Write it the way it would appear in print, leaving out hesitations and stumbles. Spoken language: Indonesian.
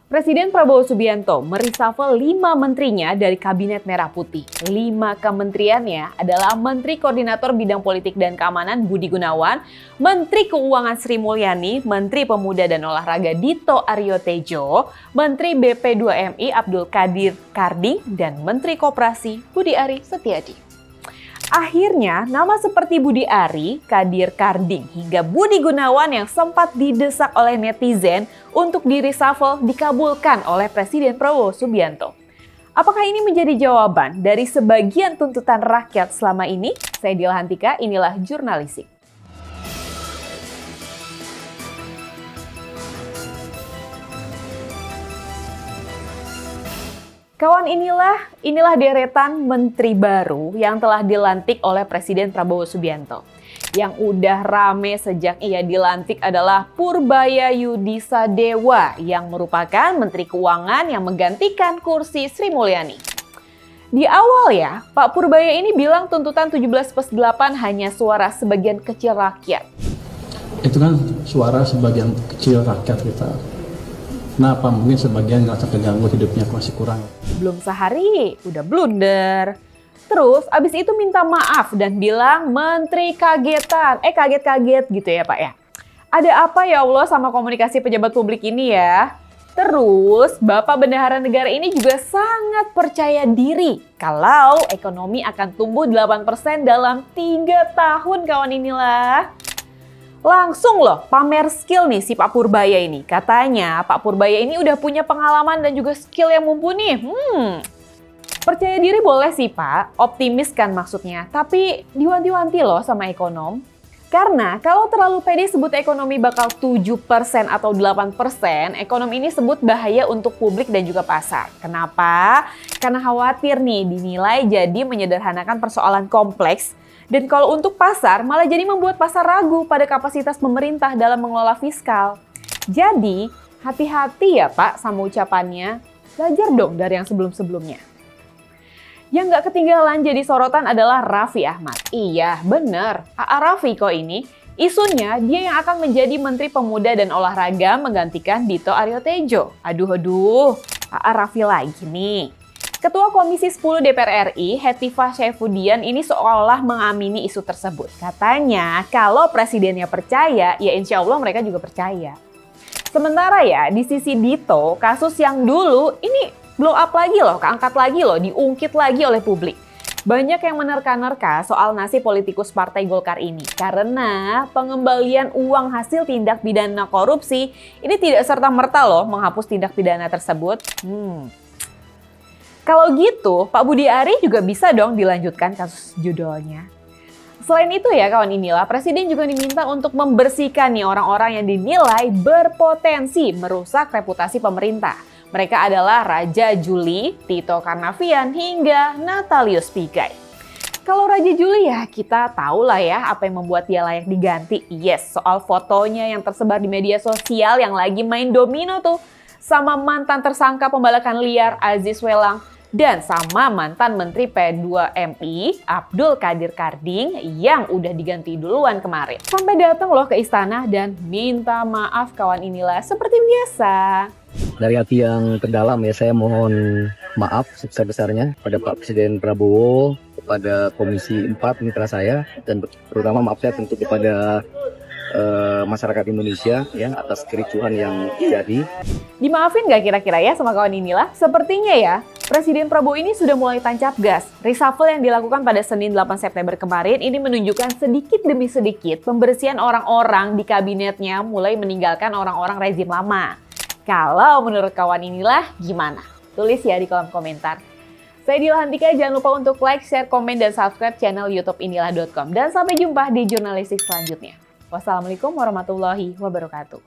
Presiden Prabowo Subianto mereshuffle 5 menterinya dari Kabinet Merah Putih. 5 kementeriannya adalah Menteri Koordinator Bidang Politik dan Keamanan Budi Gunawan, Menteri Keuangan Sri Mulyani, Menteri Pemuda dan Olahraga Dito Aryo Tejo, Menteri BP2MI Abdul Qadir Karding, dan Menteri Koperasi Budi Ari Setiadi. Akhirnya, nama seperti Budi Ari, Qadir Karding, hingga Budi Gunawan yang sempat didesak oleh netizen untuk di-reshuffle dikabulkan oleh Presiden Prabowo Subianto. Apakah ini menjadi jawaban dari sebagian tuntutan rakyat selama ini? Saya Dila Hantika, inilah Jurnalisik. Kawan, inilah deretan menteri baru yang telah dilantik oleh Presiden Prabowo Subianto. Yang udah rame sejak ia dilantik adalah Purbaya Yudhisa Dewa yang merupakan Menteri Keuangan yang menggantikan kursi Sri Mulyani. Di awal ya, Pak Purbaya ini bilang tuntutan 17+8 hanya suara sebagian kecil rakyat. Itu kan suara sebagian kecil rakyat kita. Kenapa? Mungkin sebagian ngerasa keganggu, hidupnya masih kurang. Belum sehari, udah blunder. Terus abis itu minta maaf dan bilang menteri kagetan. Kaget-kaget gitu ya Pak ya. Ada apa ya Allah sama komunikasi pejabat publik ini ya? Terus Bapak Bendahara Negara ini juga sangat percaya diri kalau ekonomi akan tumbuh 8% dalam 3 tahun kawan inilah. Langsung loh pamer skill nih si Pak Purbaya ini. Katanya Pak Purbaya ini udah punya pengalaman dan juga skill yang mumpuni. Percaya diri boleh sih Pak, optimis kan maksudnya. Tapi diwanti-wanti loh sama ekonom. Karena kalau terlalu pede sebut ekonomi bakal 7% atau 8%, ekonom ini sebut bahaya untuk publik dan juga pasar. Kenapa? Karena khawatir nih dinilai jadi menyederhanakan persoalan kompleks. Dan kalau untuk pasar, malah jadi membuat pasar ragu pada kapasitas pemerintah dalam mengelola fiskal. Jadi, hati-hati ya Pak sama ucapannya. Belajar dong dari yang sebelum-sebelumnya. Yang nggak ketinggalan jadi sorotan adalah Raffi Ahmad. Iya, bener. Raffi kok ini. Isunya, dia yang akan menjadi Menteri Pemuda dan Olahraga menggantikan Dito Aryo Tejo. Aduh, Raffi lagi nih. Ketua Komisi 10 DPR RI, Hetifah Saifuddin ini seolah mengamini isu tersebut. Katanya kalau presidennya percaya, ya insya Allah mereka juga percaya. Sementara ya di sisi Dito, kasus yang dulu ini blow up lagi loh, keangkat lagi loh, diungkit lagi oleh publik. Banyak yang menerka-nerka soal nasib politikus Partai Golkar ini. Karena pengembalian uang hasil tindak pidana korupsi ini tidak serta-merta loh menghapus tindak pidana tersebut. Kalau gitu, Pak Budi Ari juga bisa dong dilanjutkan kasus judulnya. Selain itu ya kawan inilah, Presiden juga diminta untuk membersihkan nih orang-orang yang dinilai berpotensi merusak reputasi pemerintah. Mereka adalah Raja Juli, Tito Karnavian, hingga Natalius Pigai. Kalau Raja Juli ya kita tahu lah ya apa yang membuat dia layak diganti. Yes, soal fotonya yang tersebar di media sosial yang lagi main domino tuh. Sama mantan tersangka pembalakan liar Aziz Welang. Dan sama mantan Menteri P2MI Abdul Qadir Karding yang udah diganti duluan kemarin. Sampai datang loh ke istana dan minta maaf kawan inilah seperti biasa. Dari hati yang terdalam ya saya mohon maaf sebesar-besarnya pada Pak Presiden Prabowo, kepada Komisi 4 mitra saya, dan terutama maaf saya tentu kepada masyarakat Indonesia ya atas kericuhan yang terjadi. Dimaafin gak kira-kira ya sama kawan inilah? Sepertinya ya, Presiden Prabowo ini sudah mulai tancap gas. Reshuffle yang dilakukan pada Senin 8 September kemarin ini menunjukkan sedikit demi sedikit pembersihan orang-orang di kabinetnya mulai meninggalkan orang-orang rezim lama. Kalau menurut kawan inilah gimana? Tulis ya di kolom komentar. Saya Dila Hantika, jangan lupa untuk like, share, komen, dan subscribe channel YouTube inilah.com. Dan sampai jumpa di Jurnalisik selanjutnya. Wassalamualaikum warahmatullahi wabarakatuh.